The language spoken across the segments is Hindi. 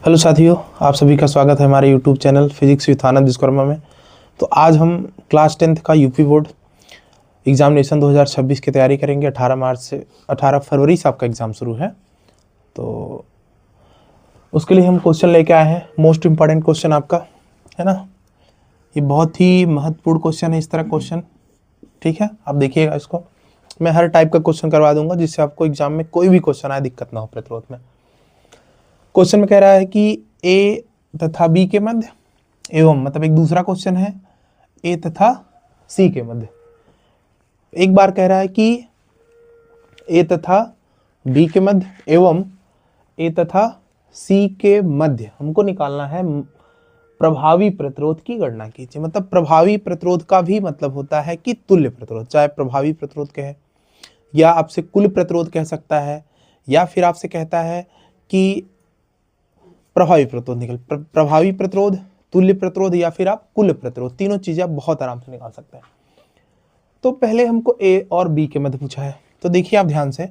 हेलो साथियों, आप सभी का स्वागत है हमारे यूट्यूब चैनल फिजिक्स विद आनंद विश्वकर्मा में। तो आज हम क्लास 10th का यूपी बोर्ड एग्जामिनेशन 2026 की तैयारी करेंगे। 18 फरवरी से आपका एग्ज़ाम शुरू है। तो उसके लिए हम क्वेश्चन लेके आए हैं। मोस्ट इम्पॉर्टेंट क्वेश्चन आपका है ना, ये बहुत ही महत्वपूर्ण क्वेश्चन है। इस तरह क्वेश्चन, ठीक है, आप देखिएगा इसको। मैं हर टाइप का क्वेश्चन करवा दूंगा जिससे आपको एग्जाम में कोई भी क्वेश्चन आए दिक्कत ना हो प्रतिरोध में। क्वेश्चन में कह रहा है कि ए तथा बी के मध्य एवं, मतलब एक दूसरा क्वेश्चन है, ए तथा सी के मध्य। एक बार कह रहा है कि ए तथा बी के मध्य एवं ए तथा सी के मध्य हमको निकालना है प्रभावी प्रतिरोध की गणना कीजिए। मतलब प्रभावी प्रतिरोध का भी मतलब होता है कि तुल्य प्रतिरोध, चाहे प्रभावी प्रतिरोध कहे या आपसे कुल प्रतिरोध कह सकता है, या फिर आपसे कहता है कि प्रभावी प्रतिरोध निकल प्रभावी प्रतिरोध, तुल्य प्रतिरोध या फिर आप कुल प्रतिरोध, तीनों चीजें आप बहुत आराम से निकाल सकते हैं। तो पहले हमको ए और बी के मध्य पूछा है, तो देखिए आप ध्यान से,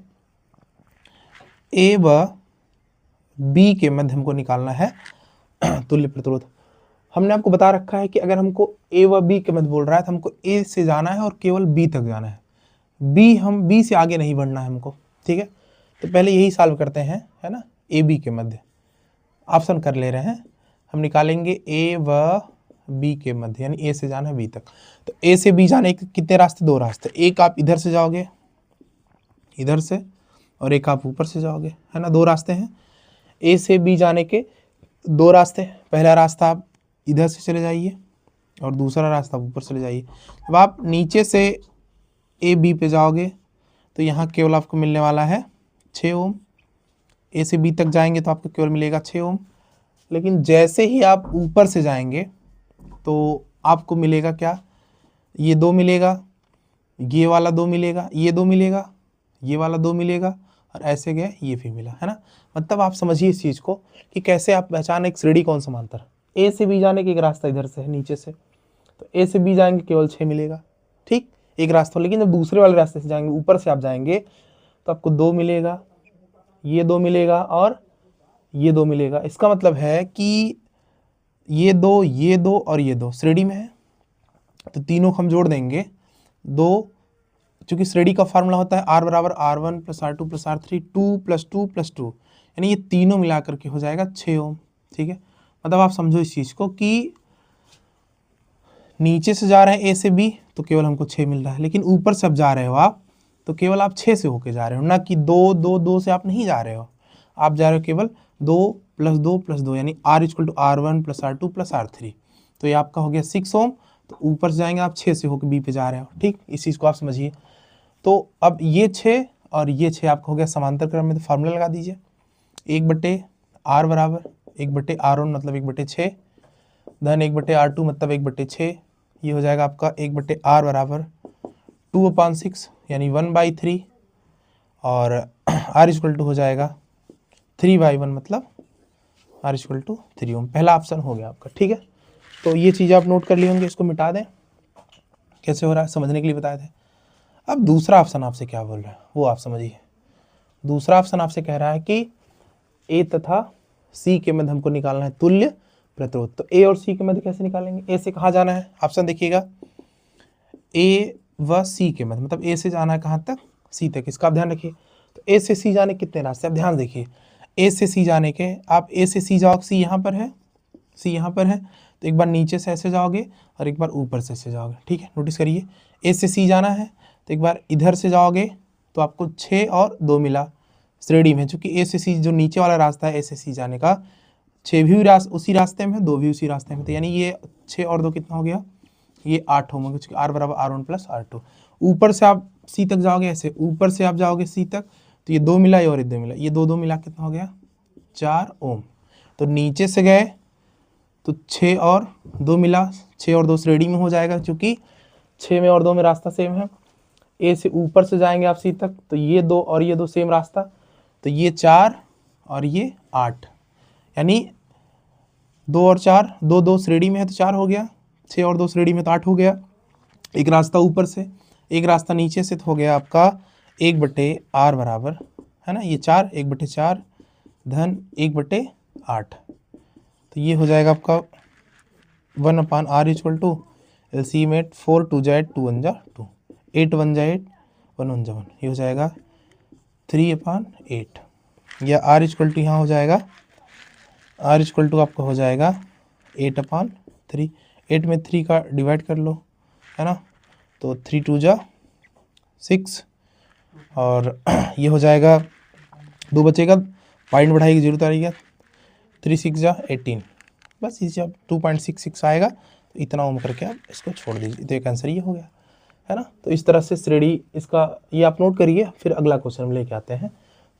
ए व बी के मध्य हमको निकालना है तुल्य प्रतिरोध। हमने आपको बता रखा है कि अगर हमको ए व बी के मध्य बोल रहा है तो हमको ए से जाना है और केवल बी तक जाना है। बी से आगे नहीं बढ़ना है हमको, ठीक है। तो पहले यही सॉल्व करते हैं, है ना। ए बी के मध्य ऑप्शन कर ले रहे हैं, हम निकालेंगे ए व बी के मध्य, यानी ए से जाना है बी तक। तो ए से बी जाने के कितने रास्ते? दो रास्ते। एक आप इधर से जाओगे, इधर से, और एक आप ऊपर से जाओगे, है ना। दो रास्ते हैं ए से बी जाने के, दो रास्ते। पहला रास्ता आप इधर से चले जाइए और दूसरा रास्ता आप ऊपर चले जाइए। अब आप नीचे से ए बी पे जाओगे तो यहाँ केवल आपको मिलने वाला है 6 ओम। ए से बी तक जाएंगे तो आपको केवल मिलेगा 6 ओम। लेकिन जैसे ही आप ऊपर से जाएंगे तो आपको मिलेगा क्या? ये 2 मिलेगा, ये वाला 2 मिलेगा, ये 2 मिलेगा, ये वाला 2 मिलेगा, और ऐसे गए ये भी मिला, है ना। मतलब आप समझिए इस चीज़ को कि कैसे आप पहचान एक श्रेणी कौन समांतर। ए से बी जाने के एक रास्ता इधर से है नीचे से, तो ए से बी जाएंगे केवल 6 मिलेगा, ठीक, एक रास्ता। लेकिन जब दूसरे वाले रास्ते से जाएंगे, ऊपर से आप जाएंगे, तो आपको 2 मिलेगा, ये 2 मिलेगा और ये 2 मिलेगा। इसका मतलब है कि ये 2, ये 2 और ये 2 श्रेणी में है, तो तीनों को हम जोड़ देंगे। 2, चूंकि श्रेणी का फार्मूला होता है R बराबर R1 plus R2 plus R3, 2 plus 2 plus 2, यानी ये तीनों मिलाकर के हो जाएगा 6 ओम, ठीक है। मतलब आप समझो इस चीज़ को कि नीचे से जा रहे हैं ए से बी तो केवल हमको 6 मिल रहा है, लेकिन ऊपर से अब जा रहे हो आप तो केवल आप 6 से होके जा रहे हो, ना कि 2 2 2 से आप नहीं जा रहे हो। आप जा रहे हो केवल 2 प्लस 2 प्लस 2, यानी R equal to R1 plus R2 plus R3। तो ये आपका हो गया 6 ओम। तो ऊपर से जाएंगे आप 6 से होकर बी पे जा रहे हो, ठीक। इस चीज़ को आप समझिए। तो अब ये 6 और ये 6 आपका हो गया समांतर क्रम में, तो फार्मूला लगा दीजिए। 1/R बराबर 1/R1 मतलब 1/6, धन 1/R2 मतलब 1/6। ये हो जाएगा आपका 1/R बराबर 2/6 यानी 1/3, और R इक्वल टू हो जाएगा 3/1 मतलब R इक्वल टू 3 ओम। पहला ऑप्शन हो गया आपका, ठीक है। तो ये चीज़ आप नोट कर लिए होंगे, इसको मिटा दें। कैसे हो रहा है समझने के लिए बताए थे। अब दूसरा ऑप्शन आपसे क्या बोल रहा है वो आप समझिए। दूसरा ऑप्शन आपसे कह रहा है कि ए तथा सी के मध्य हमको निकालना है तुल्य प्रतिरोध। तो ए और सी के मध्य कैसे निकालेंगे? ए से कहाँ जाना है? ऑप्शन देखिएगा, ए व सी के मध्य, मतलब ए से जाना है कहाँ तक? सी तक। इसका आप ध्यान रखिए। तो ए से सी जाने कितने रास्ते? आप ध्यान देखिए, ए से सी जाने के, आप ए से सी जाओ, सी यहाँ पर है, सी यहाँ पर है, तो एक बार नीचे से ऐसे जाओगे और एक बार ऊपर से ऐसे जाओगे, ठीक है। नोटिस करिए, ए से सी जाना है तो एक बार इधर से जाओगे तो आपको 6 और 2 मिला श्रेणी में। चूंकि ए से सी जो नीचे वाला रास्ता है ए से सी जाने का, 6 भी उसी रास्ते में है, 2 भी उसी रास्ते में, तो यानी ये 6 और 2 कितना हो गया? ये 8 होगा, क्योंकि R बराबर R1 प्लस R2। ऊपर से आप सी तक जाओगे, ऐसे ऊपर से आप जाओगे सी तक, तो ये 2 मिला, ये और ये 2 मिला, ये 2 2 मिला कितना हो गया? 4 ओम। तो नीचे से गए तो 6 और 2 मिला, 6 और 2 श्रेणी में हो जाएगा, क्योंकि 6 में और 2 में रास्ता सेम है। ए से ऊपर से जाएंगे आप सी तक, तो ये 2 और ये 2 सेम रास्ता, तो ये 4 और ये 8, यानी 2 और 4, 2 2 श्रेणी में है तो 4 हो गया, 6 और 2 श्रेणी में तो 8 हो गया। एक रास्ता ऊपर से, एक रास्ता नीचे से, तो हो गया आपका 1/R बराबर, है ना, ये 4, 1/4 धन 1/8, तो ये हो जाएगा आपका 1/r इक्वल टू एलसीएम 8, 4 2 जा 8, 2 1 जा 2, 8 1 जा 8, 1 1 जा 1, ये हो जाएगा 3/8। या r इक्वल टू यहाँ हो जाएगा, r इक्वल टू आपका हो जाएगा 8/3। 8 में 3 का डिवाइड कर लो, है ना, तो 3 2 जा 6, और ये हो जाएगा 2 बचेगा, पॉइंट बढ़ाएगी 0 तो आएगा, 3 6 जा 18, बस इसे अब 2.66 आएगा, तो इतना ओम करके आप इसको छोड़ दीजिए, तो एक आंसर ये हो गया, है ना। तो इस तरह से श्रेणी इसका ये आप नोट करिए, फिर अगला क्वेश्चन हम लेके आते हैं।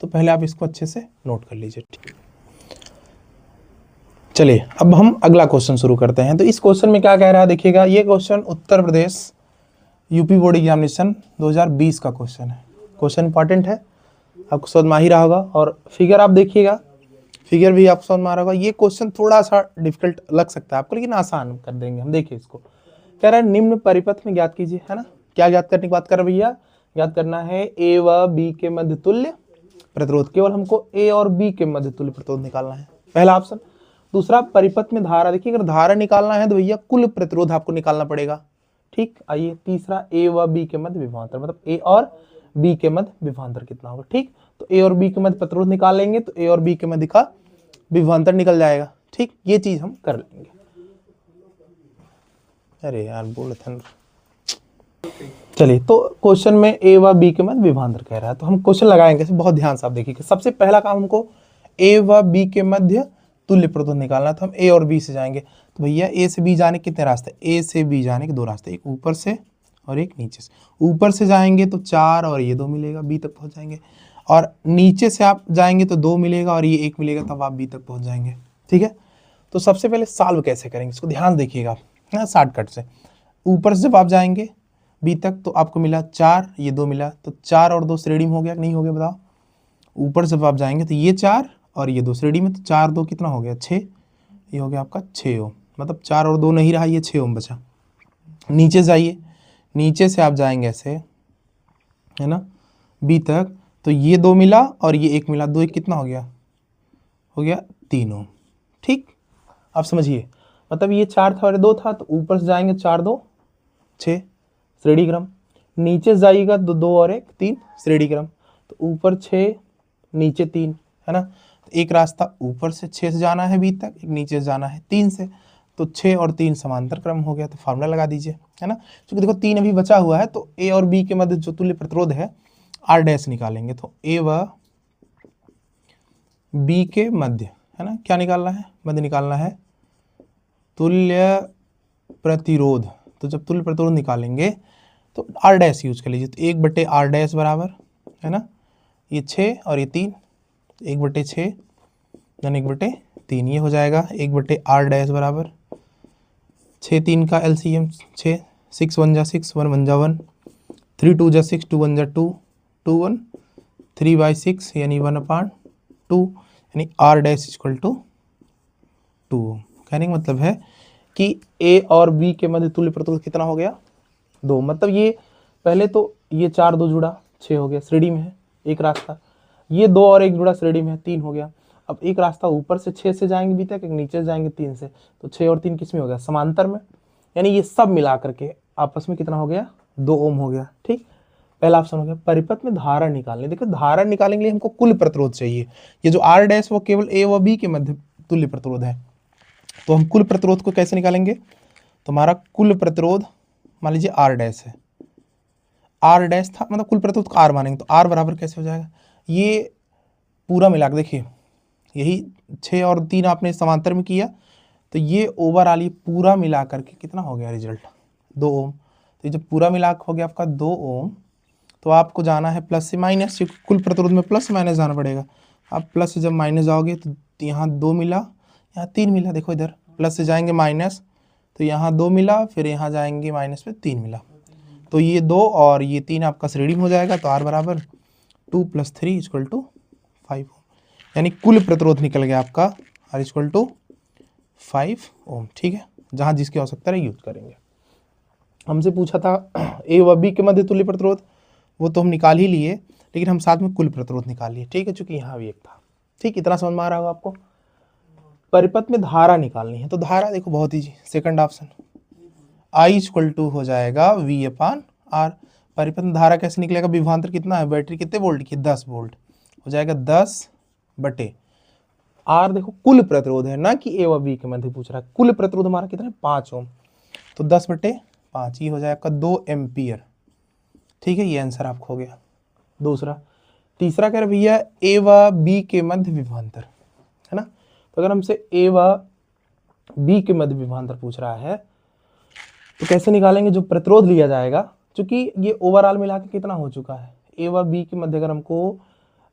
तो पहले आप इसको अच्छे से नोट कर लीजिए, ठीक। चलिए अब हम अगला क्वेश्चन शुरू करते हैं। तो इस क्वेश्चन में क्या कह रहा है देखिएगा, ये question Uttar Pradesh UP board examination 2020 का क्वेश्चन है। क्वेश्चन इंपॉर्टेंट है, आपको समझ में आ ही रहा होगा, और फिगर आप देखिएगा, फिगर भी आपको समझ में आ रहा होगा। ये क्वेश्चन थोड़ा सा डिफिकल्ट लग सकता है आपको, लेकिन आसान कर देंगे हम। देखिए इसको कह रहा है निम्न परिपथ में ज्ञात कीजिए, है ना। क्या ज्ञात करने की बात कर रहे भैया, ज्ञात करना है ए व बी के मध्य तुल्य प्रतिरोध। केवल हमको ए और बी के मध्य तुल्य प्रतिरोध निकालना है, पहला ऑप्शन। दूसरा परिपथ में धारा, देखिए अगर धारा निकालना है तो भैया कुल प्रतिरोध आपको निकालना पड़ेगा, ठीक। आइए तीसरा ए व बी के मध्य विभवांतर, मतलब ए और बी के मध्य विभवांतर कितना होगा, ठीक। तो ए और बी के मध्य प्रतिरोध निकालेंगे तो ए और बी के मध्य का विभवांतर निकल जाएगा, ठीक। ये चीज हम कर लेंगे। अरे यार बोल थे। चलिए तो क्वेश्चन में ए व बी के मध्य विभवांतर कह रहा है, तो हम क्वेश्चन लगाएंगे, बहुत ध्यान से आप देखिए। सबसे पहला काम हमको ए व बी के मध्य तुल्य प्रतिरोध निकालना, तो हम ए और बी से जाएंगे। तो भैया ए से बी जाने कितने रास्ते, ए से बी जाने के 2 रास्ते, एक ऊपर से और एक नीचे से। ऊपर से जाएंगे तो 4 और ये 2 मिलेगा, बी तक पहुंच जाएंगे। और नीचे से आप जाएंगे तो 2 मिलेगा और ये 1 मिलेगा, तब आप बी तक पहुंच जाएंगे, ठीक है। तो सबसे पहले सॉल्व कैसे करेंगे इसको ध्यान देखिएगा, है शॉर्टकट से। ऊपर से जब आप जाएंगे बी तक तो आपको मिला 4, ये 2 मिला, तो 4 और 2 श्रेणी में हो गया कि नहीं हो गया बताओ। ऊपर से जब आप जाएंगे तो ये 4 और ये 2 श्रेणी में, तो 4 2 कितना हो गया 6, ये हो गया आपका 6 ओम, मतलब 4 और 2 नहीं रहा, ये 6 ओम बचा। नीचे जाइए, नीचे से आप जाएंगे ऐसे, है ना, बी तक, तो ये 2 मिला और ये 1 मिला, 2 1 कितना हो गया 3 ओम, ठीक। आप समझिए, मतलब ये 4 था और 2 था, तो ऊपर से जाएंगे 4 2 6 श्रेणी क्रम, नीचे जाइएगा तो 2 और 1 3 श्रेणी क्रम, तो ऊपर 6 नीचे 3, है ना। तो एक रास्ता ऊपर से 6 से जाना है बी तक, एक नीचे से जाना है 3 से, तो 6 और 3 समांतर क्रम हो गया, तो फार्मूला लगा दीजिए, है ना। क्योंकि देखो 3 अभी बचा हुआ है, तो ए और बी के मध्य जो तुल्य प्रतिरोध है आर डैश निकालेंगे, तो ए व बी के मध्य, है ना, क्या निकालना है, मध्य निकालना है तुल्य प्रतिरोध। तो जब तुल्य प्रतिरोध निकालेंगे तो आर डैश यूज कर लीजिए, तो 1/r डैश बराबर, है ना, ये 6 और ये 3, 1/6 यानी 1/3, ये हो जाएगा 1/r डैश बराबर 6 3 का एलसीएम 6, 6 1 जा 6, 1 1 जा 1, 3 2 जा 6, 2 1 जा 2, 2 1, 3/6 यानी 1/2, यानी r डैश इक्वल टू 2। कहने का मतलब है कि a और b के मध्य तुल्य प्रतिरोध कितना हो गया 2, मतलब ये पहले तो ये 4 2 जुड़ा 6 हो गया, श्रेणी में है एक रास्ता, ये 2 और 1 जुड़ा श्रेणी में है 3 हो गया। अब एक रास्ता ऊपर से 6 से जाएंगे बी तक, एक नीचे से जाएंगे 3 से, तो 6 और 3 किस में हो गया समांतर में, यानी ये सब मिला करके आपस में कितना हो गया 2 ओम हो गया, ठीक। पहला ऑप्शन हो गया। परिपथ में धारा निकालने, देखो धारा निकालने के लिए हमको कुल प्रतिरोध चाहिए, ये जो आर डैश वो केवल ए व बी के मध्य तुल्य प्रतिरोध है, तो हम कुल प्रतिरोध को कैसे निकालेंगे, तो हमारा कुल प्रतिरोध मान लीजिए आर डैश है, आर डैश था, मतलब कुल प्रतिरोध को आर मानेंगे, तो आर बराबर कैसे हो जाएगा, ये पूरा मिला के देखिए, यही 6 और 3 आपने समांतर में किया, तो ये ओवरऑल ये पूरा मिला करके कितना हो गया रिजल्ट 2 ओम। तो ये जब पूरा मिला हो गया आपका 2 ओम, तो आपको जाना है प्लस से माइनस, क्योंकि कुल प्रतिरोध में प्लस माइनस जाना पड़ेगा। आप प्लस से जब माइनस जाओगे तो यहाँ 2 मिला, यहाँ 3 मिला, देखो इधर प्लस से जाएंगे माइनस, तो यहाँ 2 मिला, फिर यहाँ जाएंगे माइनस में 3 मिला, तो ये 2 और ये 3 आपका श्रेणी में हो जाएगा, तो आर बराबर 2 + 3 = 5 ओम, यानी कुल प्रतिरोध निकल गया आपका आर = 5 ओम, ठीक है। जहाँ जिसकी आवश्यकता है यूज करेंगे। हमसे पूछा था ए व बी के मध्य तुल्य प्रतिरोध, वो तो हम निकाल ही लिए, लेकिन हम साथ में कुल प्रतिरोध निकाल लिए, ठीक है, चूंकि यहाँ भी एक था, ठीक। इतना समझ में आ रहा होगा आपको। परिपथ में धारा निकालनी है, तो धारा देखो बहुत easy, second option I equal to हो जाएगा V अपान R। परिपथ में धारा कैसे निकलेगा, विभवांतर कितना है, बैटरी कितने वोल्ट की, 10 वोल्ट, हो जाएगा 10 बटे R। देखो कुल प्रतिरोध है ना कि A व B के मध्य पूछ रहा है, कुल प्रतिरोध हमारा कितना है 5 ओम, तो 10 बटे 5 ये हो जाएगा आपका 2 एम्पियर। ठीक है, ये आंसर आपको हो गया दूसरा। तीसरा कह रहे भैया A व B के मध्य विभवांतर, है ना, तो अगर हमसे A व B के मध्य विभवांतर पूछ रहा है तो कैसे निकालेंगे, जो प्रतिरोध लिया जाएगा, क्योंकि ये ओवरऑल मिला के कितना हो चुका है, A व B के मध्य अगर हमको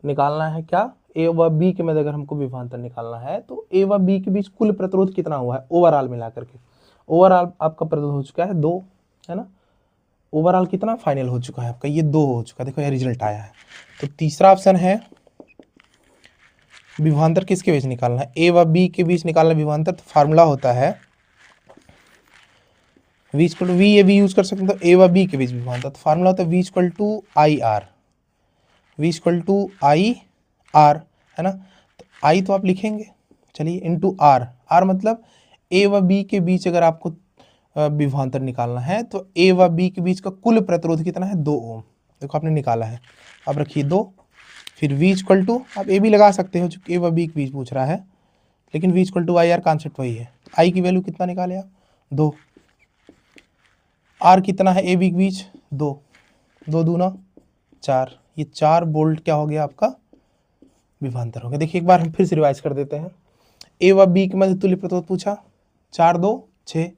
निकालना है क्या, A व B के मध्य अगर हमको विभवांतर निकालना है तो A व B के बीच कुल प्रतिरोध कितना हुआ है ओवरऑल मिला करके, ओवरऑल आपका प्रतिरोध हो चुका है 2, है ना, ओवरऑल कितना फाइनल हो चुका है आपका, ये 2 हो चुका है, देखो ये रिजल्ट आया है। तो तीसरा ऑप्शन है विभवांतर किसके बीच निकालना है, A व B के बीच निकालना विभवांतर, तो फार्मूला होता है V इक्वल टू, V ये भी यूज कर सकते हैं, तो A व B के बीच विभवांतर, तो फार्मूला होता है V equal to I R, V equal to I R, है ना, तो I तो आप लिखेंगे, चलिए इनटू R, R मतलब A व B के बीच अगर आपको विभवांतर निकालना है तो A व B के बीच का कुल प्रतिरोध कितना है 2 ओम, देखो आपने निकाला है, अब रखिए 2, फिर V इक्वल टू, आप A भी लगा सकते हो जो A व B के बीच पूछ रहा है, लेकिन V equal to I R concept वही है, I की वैल्यू कितना निकाले आप 2, R कितना है A B के बीच 2, 2 दूना 4, ये 4 वोल्ट क्या हो गया आपका विभवांतर हो गया। देखिए एक बार हम फिर से रिवाइज कर देते हैं, A व B के मध्य तुल्य प्रतिरोध पूछा, 4 2 6,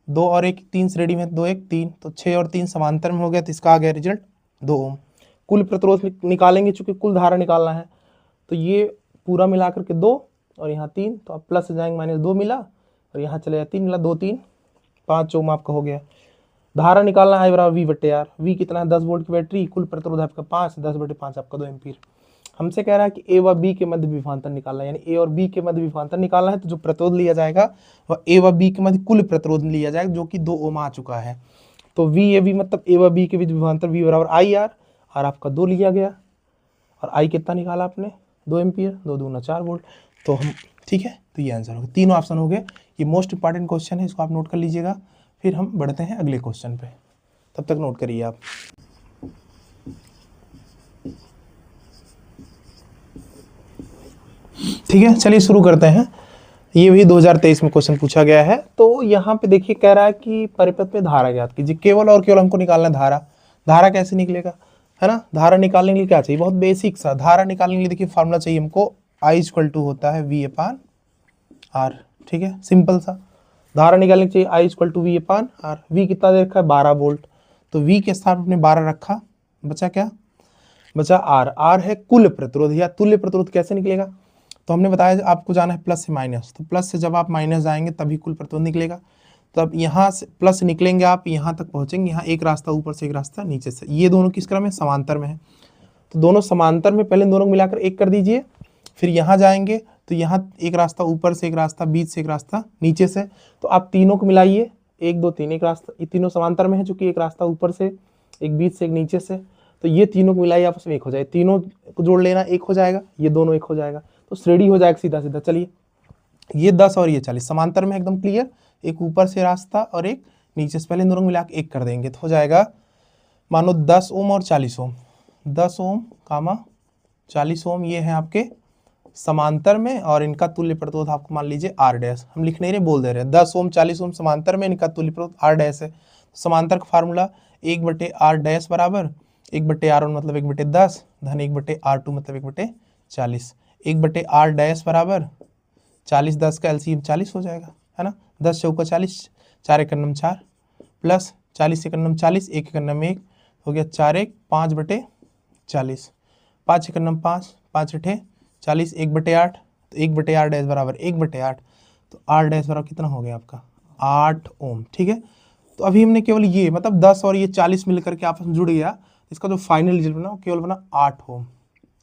2 और 1 3 श्रेणी में, 2 1 3, तो 6 और 3 समांतर में हो गया, तो इसका आ गया रिजल्ट 2 ओम। कुल प्रतिरोध निकालेंगे, चूंकि कुल धारा निकालना है, तो ये पूरा मिला करके 2 और यहाँ 3, तो आप प्लस से जाएंगे, -2 मिला और यहाँ चले 3 मिला, 2 3 5 ओम आपका हो गया। धारा निकालना है बराबर V बटे R, V कितना है 10 वोल्ट की बैटरी, कुल प्रतिरोध आपका 5, 10 बटे 5 आपका 2 एम्पीयर। हमसे कह रहा है कि A व B के मध्य विभवांतर निकालना है, यानी A और B के मध्य विभवांतर निकालना है, तो जो प्रतिरोध लिया जाएगा वह A व B के मध्य कुल प्रतिरोध लिया जाएगा, जो कि 2 ओम आ चुका है। तो VAB मतलब A व B के बीच विभवांतर V बराबर IR, R आपका 2 लिया गया और I कितना निकाला आपने 2 एम्पीयर, 2 दूना 4 वोल्ट, तो हम ठीक है, तो ये आंसर हो गया, तीनों ऑप्शन हो गए। ये मोस्ट इंपॉर्टेंट क्वेश्चन है, इसको आप नोट कर लीजिएगा। फिर हम बढ़ते हैं अगले क्वेश्चन पे, तब तक नोट करिए आप। ठीक है, चलिए शुरू करते हैं। ये भी 2023 में क्वेश्चन पूछा गया है। तो यहाँ पे देखिए कह रहा है कि परिपथ में धारा ज्ञात कीजिए, केवल और केवल हमको निकालना है धारा। धारा कैसे निकलेगा, है ना, धारा निकालने के लिए क्या चाहिए, बहुत बेसिक सा। धारा निकालने के लिए देखिए फार्मूला चाहिए हमको, I इक्वल टू होता है V अपान R। ठीक है, सिंपल सा। धारा निकालने के चाहिए I equal to V upon R। V कितना दे रखा है 12 वोल्ट, तो V के स्थान अपने 12 रखा, बचा क्या, बचा R। R है कुल प्रतिरोध या तुल्य प्रतिरोध। कैसे निकलेगा, तो हमने बताया आपको जाना है प्लस से माइनस, तो प्लस से जब आप माइनस जाएंगे तभी कुल प्रतिरोध निकलेगा। तो अब यहाँ से प्लस निकलेंगे, आप यहाँ तक पहुँचेंगे, यहाँ एक रास्ता ऊपर से एक रास्ता नीचे से, ये दोनों किस क्रम में, समांतर में है, तो दोनों समांतर में, पहले दोनों को मिलाकर एक कर दीजिए। फिर यहाँ जाएंगे तो यहाँ एक रास्ता ऊपर से एक रास्ता, बीच से एक रास्ता, नीचे से, तो आप तीनों को मिलाइए, 1 2 3, एक रास्ता, ये तीनों समांतर में है, चूंकि एक रास्ता ऊपर से, एक बीच से, एक नीचे से, तो ये तीनों को मिलाइए, आपस में एक हो जाए, तीनों को जोड़ लेना, एक हो जाएगा, ये दोनों एक हो जाएगा, तो श्रेणी हो जाएगा सीधा सीधा। चलिए ये 10 और ये 40 समांतर में एकदम क्लियर, एक ऊपर से रास्ता और एक नीचे से, पहले इन दोनों को मिला के एक कर देंगे, तो हो जाएगा मानो 10 ओम और 40 ओम, 10 ओम कामा 40 ओम, ये है आपके समांतर में, और इनका तुल्य प्रतिरोध आपको मान लीजिए R डैश, हम लिख नहीं रहे, बोल दे रहे हैं, 10 ओम 40 ओम समांतर में, इनका तुल्य प्रतिरोध R डैश है। समांतर का फार्मूला 1 बटे R डैश बराबर 1 बटे R1 मतलब 1 बटे 10 धन 1 बटे R2 मतलब 1 बटे 40, 1 बटे R डैश बराबर 40, 10 का एलसीएम 40 हो जाएगा, है ना, 10 चौका 40, 4 एक नम 4 प्लस 40 एक नम 40, 1 एक नम 1 हो गया, 4 1 5 बटे 40, 5 एक नम 5, 5 अठे 40, 1 बटे 8, तो 1 बटे R डैश बराबर 1 बटे 8, तो R डैश बराबर कितना हो गया आपका 8 ओम। ठीक है, तो अभी हमने केवल ये मतलब 10 और ये 40 मिलकर के आपस में जुड़ गया, इसका जो फाइनल रिजल्ट बना वो केवल बना 8 ओम।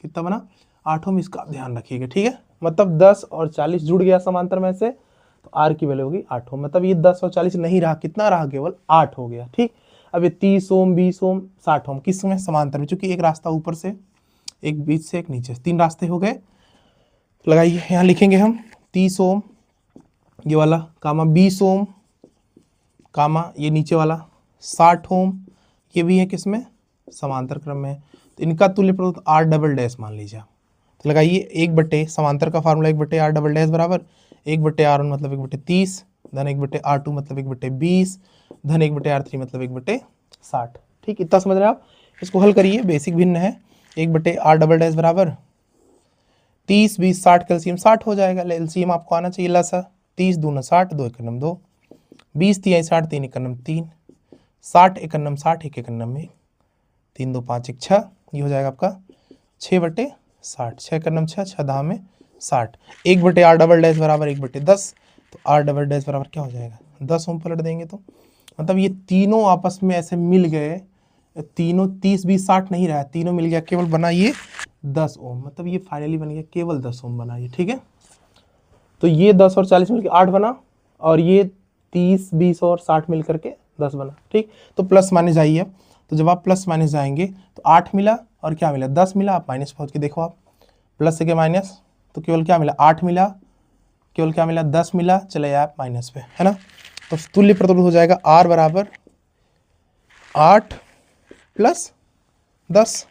कितना बना 8 ओम, इसका ध्यान रखिएगा। ठीक है, मतलब 10 और 40 जुड़ गया समांतर में से, तो R की वैल्यू होगी 8 ओम, मतलब ये 10 और 40 नहीं रहा, कितना रहा, केवल 8 हो गया। ठीक, अब ये 30 ओम 20 ओम 60 ओम किस में, समांतर में, चूंकि एक रास्ता ऊपर से, एक बीच से, एक नीचे से, 3 रास्ते हो गए। लगाइए, यहाँ लिखेंगे हम 30 ओम ये वाला, कामा 20 ओम, कामा ये नीचे वाला 60 ओम, ये भी है किसमें, समांतर क्रम में। तो इनका तुल्य प्रतिरोध आर डबल डैश मान लीजिए आप। तो लगाइए 1 समांतर का फार्मूला 1/r डबल डैश बराबर 1/r1 मतलब 1/30 धन 1/r2 मतलब 1/20 धन 1/r3 मतलब 1/60। ठीक, इतना समझ रहे हैं आप। इसको हल करिए, बेसिक भिन्न है। 1/r डबल डैश बराबर 30 20 60 कैल्सियम 60 हो जाएगा। एलसीएम आपको आना चाहिए लसा। 30 दूना 60, 2 एकन्नम 2, 20 तिहाई 60, 3 एकन्नम 3, 60 एकन्नम 60, 1 एकन्नम 1, 3 2 5 1 6, ये हो जाएगा आपका 6/60, 6 एकन्नम 6, 6 दाह में 60। 1/r डबल डैश बराबर 1/10, तो r डबल डैश बराबर क्या हो जाएगा 10 ओम पलट देंगे तो मतलब ये तीनों आपस में ऐसे मिल गए, तीनों 30 20 60 नहीं रहा, तीनों मिल गया, केवल बना ये 10 ओम, मतलब ये फाइनली बन गया केवल 10 ओम बना ये। ठीक है, तो ये 10 और 40 मिलकर 8 बना, और ये 30 20 और 60 मिल करके 10 बना। ठीक, तो प्लस माइनस जाइए। तो जब आप प्लस माइनस जाएंगे तो 8 मिला और क्या मिला 10 मिला। आप माइनस पहुंच के देखो, आप प्लस से के माइनस, तो केवल क्या मिला 8 मिला, केवल क्या मिला 10 मिला, चले आप माइनस पे, है ना। तो तुल्य प्रतिरोध हो जाएगा R बराबर 8 + 10,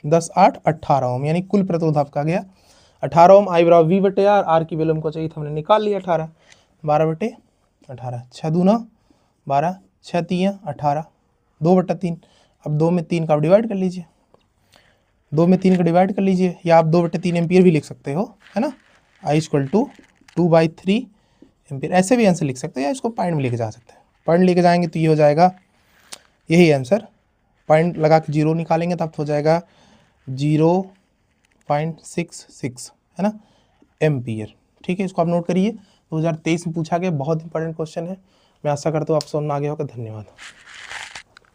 10 8 18 ओम, यानी कुल प्रतिरोध आपका गया 18 ओम। I बराबर V/R, R की वैल्यू हमको चाहिए था, हमने निकाल लिया 18, 12/18, 6 दूना 12, 6 तियां 18, 2/3। अब 2 में 3 का डिवाइड कर लीजिए, 2 में 3 का डिवाइड कर लीजिए, या आप 2/3 एम्पियर भी लिख सकते हो, है ना। I = 2/3 एम्पियर, ऐसे भी आंसर लिख सकते हो, या इसको पॉइंट में लेके जा सकते हैं। पॉइंट लेके जाएंगे तो ये हो जाएगा यही आंसर, पॉइंट लगा के 0 निकालेंगे तब हो जाएगा 0.66, है ना, एम्पियर। ठीक है, इसको आप नोट करिए, 2023 में पूछा गया, बहुत इंपॉर्टेंट क्वेश्चन है। मैं आशा करता हूँ आप समझ में आ गया होगा। धन्यवाद।